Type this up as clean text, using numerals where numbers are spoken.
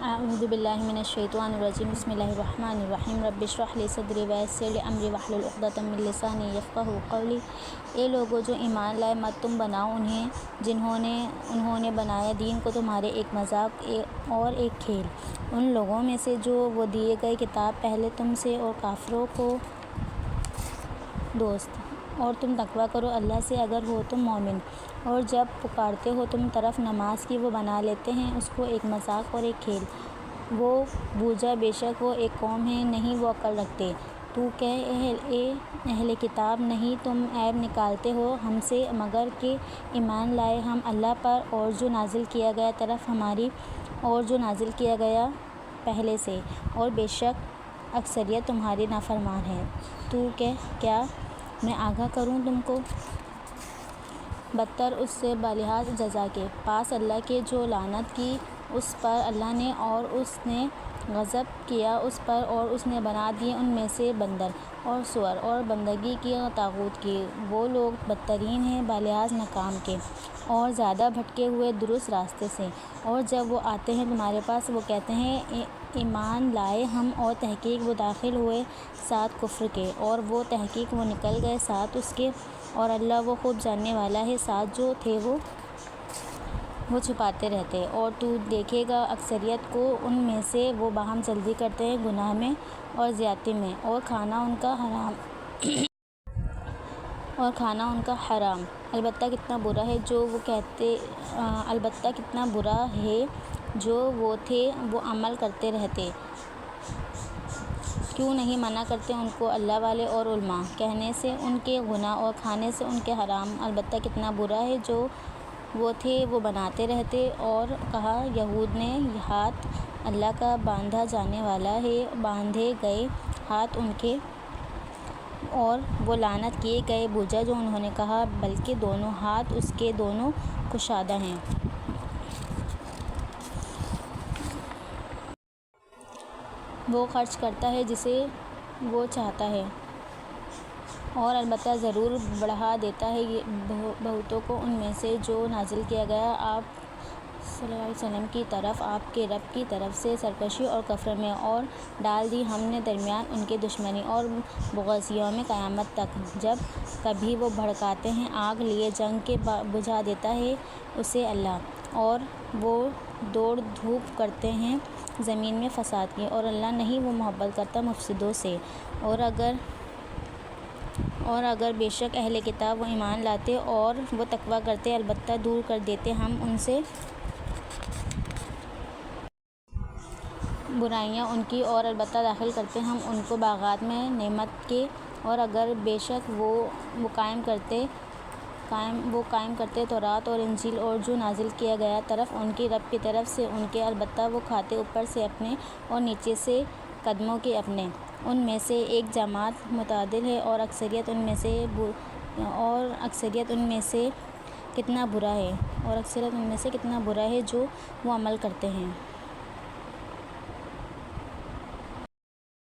اعوذ باللہ من الشیطان الرجیم بسم اللہ الرحمن الرحیم رب اشرح لی صدری ویسر لی امری واحلل عقدۃ من لسانی یفقہوا قولی۔ اے لوگو جو ایمان لائے، مت تم بناؤ انہوں نے بنایا دین کو تمہارے ایک مذاق اور ایک کھیل، ان لوگوں میں سے جو وہ دیے گئے کتاب پہلے تم سے، اور کافروں کو دوست، اور تم تقویٰ کرو اللہ سے اگر ہو تم مومن۔ اور جب پکارتے ہو تم طرف نماز کی، وہ بنا لیتے ہیں اس کو ایک مذاق اور ایک کھیل۔ وہ بوجھا، بے شک وہ ایک قوم ہے، نہیں وہ عقل رکھتے۔ تو کہہ اے اہل کتاب، نہیں تم عیب نکالتے ہو ہم سے مگر کہ ایمان لائے ہم اللہ پر اور جو نازل کیا گیا طرف ہماری، اور جو نازل کیا گیا پہلے سے، اور بے شک اکثریت تمہاری نافرمان ہے۔ تو کہہ کیا میں آگاہ کروں تم کو بدتر اس سے بلحاظ جزا کے پاس اللہ کے جو لعنت کی اس پر اللہ نے، اور اس نے غضب کیا اس پر، اور اس نے بنا دیے ان میں سے بندر اور سور، اور بندگی کی طاغوت کی۔ وہ لوگ بدترین ہیں بلحاظ مقام کے، اور زیادہ بھٹکے ہوئے درست راستے سے۔ اور جب وہ آتے ہیں تمہارے پاس، وہ کہتے ہیں ایمان لائے ہم، اور تحقیق وہ داخل ہوئے ساتھ کفر کے، اور وہ تحقیق وہ نکل گئے ساتھ اس کے، اور اللہ وہ خوب جاننے والا ہے ساتھ جو تھے وہ چھپاتے رہتے۔ اور تو دیکھے گا اکثریت کو ان میں سے وہ باہم جلدی کرتے ہیں گناہ میں اور زیادتی میں، اور کھانا ان کا حرام، البتہ کتنا برا ہے جو وہ تھے وہ عمل کرتے رہتے۔ کیوں نہیں منع کرتے ان کو اللہ والے اور علماء، کہنے سے ان کے گناہ اور کھانے سے ان کے حرام، البتہ کتنا برا ہے جو وہ تھے وہ بناتے رہتے۔ اور کہا یہود نے ہاتھ اللہ کا باندھا جانے والا ہے، باندھے گئے ہاتھ ان کے، اور وہ لعنت کیے گئے بوجھا جو انہوں نے کہا بلکہ دونوں ہاتھ اس کے دونوں کشادہ ہیں۔ وہ خرچ کرتا ہے جسے وہ چاہتا ہے، اور البتہ ضرور بڑھا دیتا ہے بہتوں کو ان میں سے جو نازل کیا گیا آپ صلی اللہ علیہ وسلم کی طرف آپ کے رب کی طرف سے، سرکشی اور کفر میں، اور ڈال دی ہم نے درمیان ان کے دشمنی اور بغض یوم قیامت تک۔ جب کبھی وہ بھڑکاتے ہیں آگ لیے جنگ کے، بجھا دیتا ہے اسے اللہ، اور وہ دوڑ دھوپ کرتے ہیں زمین میں فساد کی، اور اللہ نہیں وہ محبت کرتا مفسدوں سے۔ اور اگر بے شک اہل کتاب وہ ایمان لاتے اور وہ تقویٰ کرتے، البتہ دور کر دیتے ہم ان سے برائیاں ان کی، اور البتہ داخل کرتے ہم ان کو باغات میں نعمت کے۔ اور اگر بے شک وہ قائم کرتے تورات اور انجیل اور جو نازل کیا گیا طرف ان کی رب کی طرف سے ان کے، البتہ وہ کھاتے اوپر سے اپنے اور نیچے سے قدموں کے اپنے، ان میں سے ایک جماعت متعدل ہے، اور اکثریت ان میں سے کتنا برا ہے جو وہ عمل کرتے ہیں۔